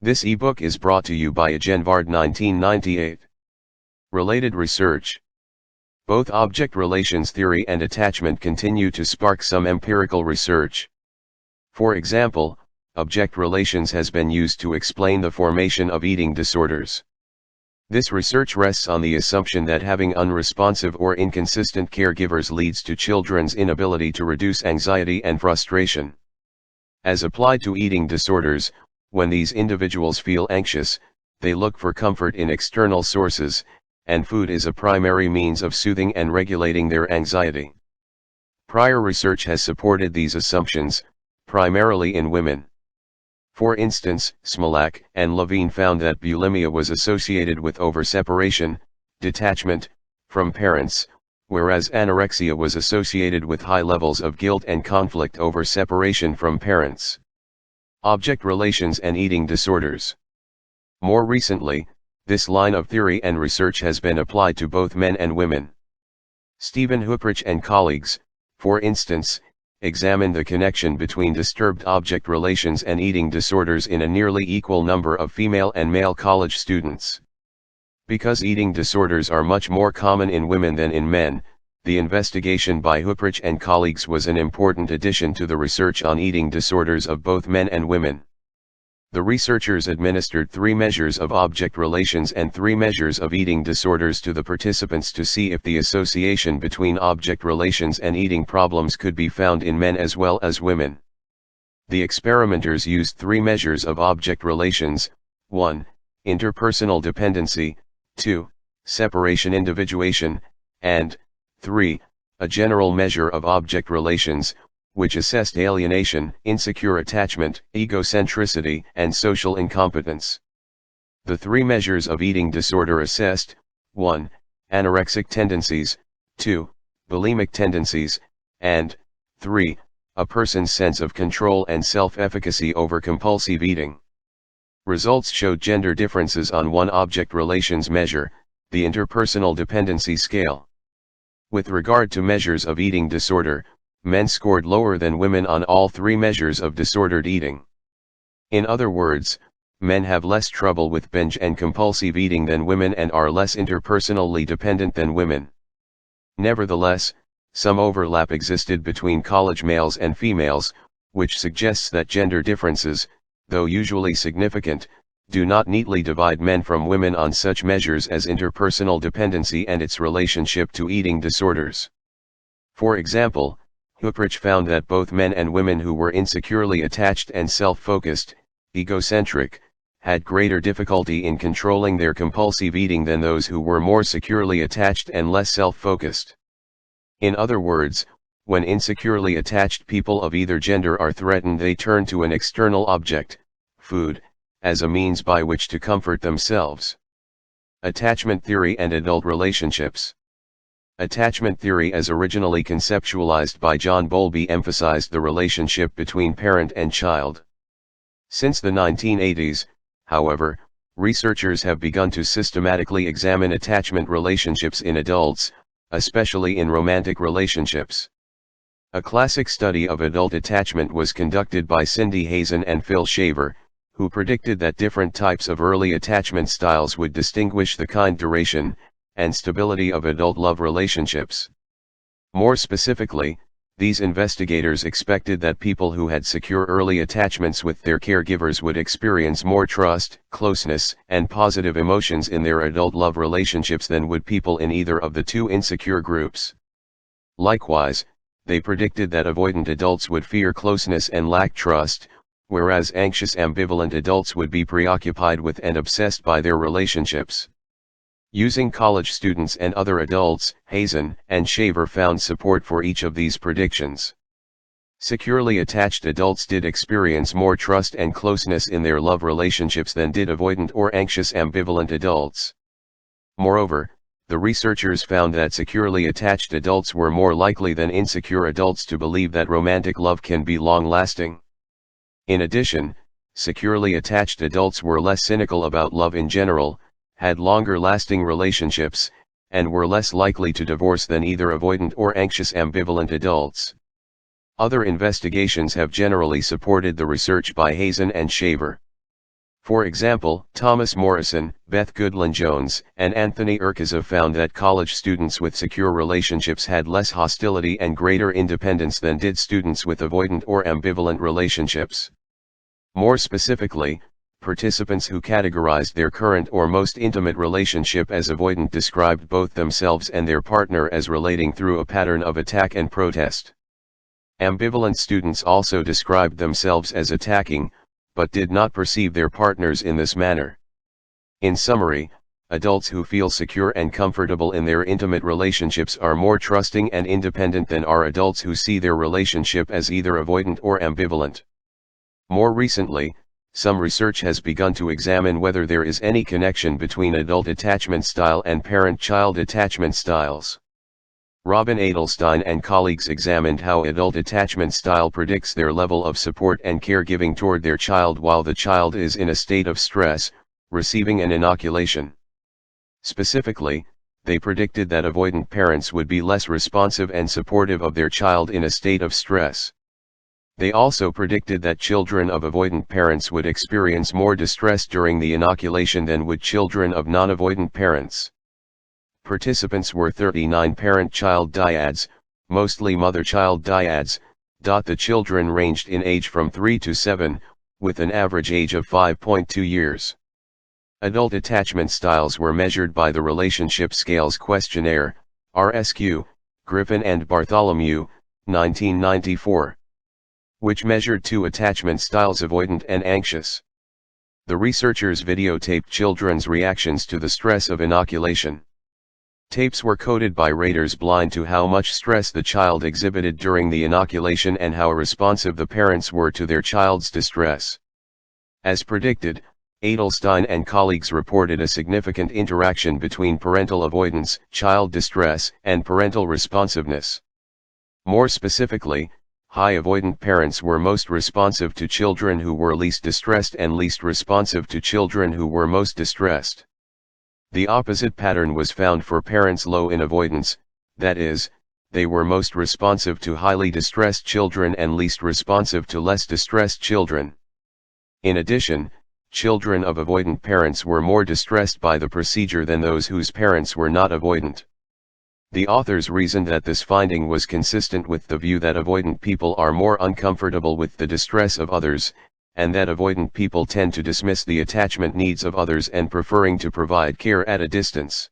This ebook is brought to you by Agenvard 1998. Related research. Both object relations theory and attachment continue to spark some empirical research. For example, object relations has been used to explain the formation of eating disorders. This research rests on the assumption that having unresponsive or inconsistent caregivers leads to children's inability to reduce anxiety and frustration. As applied to eating disorders, when these individuals feel anxious, they look for comfort in external sources, and food is a primary means of soothing and regulating their anxiety. Prior research has supported these assumptions, primarily in women. For instance, Smolak and Levine found that bulimia was associated with over-separation, detachment, from parents, whereas anorexia was associated with high levels of guilt and conflict over separation from parents. Object relations and eating disorders. More recently, this line of theory and research has been applied to both men and women. Stephen Huprich and colleagues, for instance, examined the connection between disturbed object relations and eating disorders in a nearly equal number of female and male college students. Because eating disorders are much more common in women than in men, the investigation by Huprich and colleagues was an important addition to the research on eating disorders of both men and women. The researchers administered 3 measures of object relations and 3 measures of eating disorders to the participants to see if the association between object relations and eating problems could be found in men as well as women. The experimenters used 3 measures of object relations: 1. Interpersonal dependency, 2. Separation individuation, and 3. A general measure of object relations, which assessed alienation, insecure attachment, egocentricity, and social incompetence. The 3 measures of eating disorder assessed: 1. Anorexic tendencies, 2. Bulimic tendencies, and 3. A person's sense of control and self-efficacy over compulsive eating. Results showed gender differences on one object relations measure, the interpersonal dependency scale. With regard to measures of eating disorder, men scored lower than women on all 3 measures of disordered eating. In other words, men have less trouble with binge and compulsive eating than women and are less interpersonally dependent than women. Nevertheless, some overlap existed between college males and females, which suggests that gender differences, though usually significant, do not neatly divide men from women on such measures as interpersonal dependency and its relationship to eating disorders. For example, Huprich found that both men and women who were insecurely attached and self-focused, egocentric, had greater difficulty in controlling their compulsive eating than those who were more securely attached and less self-focused. In other words, when insecurely attached people of either gender are threatened, they turn to an external object, food, as a means by which to comfort themselves. Attachment theory and adult relationships. Attachment theory, as originally conceptualized by John Bowlby, emphasized the relationship between parent and child. Since the 1980s, however, researchers have begun to systematically examine attachment relationships in adults, especially in romantic relationships. A classic study of adult attachment was conducted by Cindy Hazen and Phil Shaver, who predicted that different types of early attachment styles would distinguish the kind, duration, and stability of adult love relationships. More specifically, these investigators expected that people who had secure early attachments with their caregivers would experience more trust, closeness, and positive emotions in their adult love relationships than would people in either of the 2 insecure groups. Likewise, they predicted that avoidant adults would fear closeness and lack trust, whereas anxious ambivalent adults would be preoccupied with and obsessed by their relationships. Using college students and other adults, Hazen and Shaver found support for each of these predictions. Securely attached adults did experience more trust and closeness in their love relationships than did avoidant or anxious ambivalent adults. Moreover, the researchers found that securely attached adults were more likely than insecure adults to believe that romantic love can be long-lasting. In addition, securely attached adults were less cynical about love in general, had longer-lasting relationships, and were less likely to divorce than either avoidant or anxious ambivalent adults. Other investigations have generally supported the research by Hazen and Shaver. For example, Thomas Morrison, Beth Goodlin-Jones, and Anthony Urquiza found that college students with secure relationships had less hostility and greater independence than did students with avoidant or ambivalent relationships. More specifically, participants who categorized their current or most intimate relationship as avoidant described both themselves and their partner as relating through a pattern of attack and protest. Ambivalent students also described themselves as attacking, but did not perceive their partners in this manner. In summary, adults who feel secure and comfortable in their intimate relationships are more trusting and independent than are adults who see their relationship as either avoidant or ambivalent. More recently, some research has begun to examine whether there is any connection between adult attachment style and parent-child attachment styles. Robin Adelstein and colleagues examined how adult attachment style predicts their level of support and caregiving toward their child while the child is in a state of stress, receiving an inoculation. Specifically, they predicted that avoidant parents would be less responsive and supportive of their child in a state of stress. They also predicted that children of avoidant parents would experience more distress during the inoculation than would children of non-avoidant parents. Participants were 39 parent-child dyads, mostly mother-child dyads. The children ranged in age from 3 to 7, with an average age of 5.2 years. Adult attachment styles were measured by the Relationship Scales Questionnaire, RSQ, Griffin and Bartholomew, 1994. Which measured two attachment styles, avoidant and anxious. The researchers videotaped children's reactions to the stress of inoculation. Tapes were coded by raters blind to how much stress the child exhibited during the inoculation and how responsive the parents were to their child's distress. As predicted, Adelstein and colleagues reported a significant interaction between parental avoidance, child distress, and parental responsiveness. More specifically, high avoidant parents were most responsive to children who were least distressed and least responsive to children who were most distressed. The opposite pattern was found for parents low in avoidance, that is, they were most responsive to highly distressed children and least responsive to less distressed children. In addition, children of avoidant parents were more distressed by the procedure than those whose parents were not avoidant. The authors reasoned that this finding was consistent with the view that avoidant people are more uncomfortable with the distress of others, and that avoidant people tend to dismiss the attachment needs of others and preferring to provide care at a distance.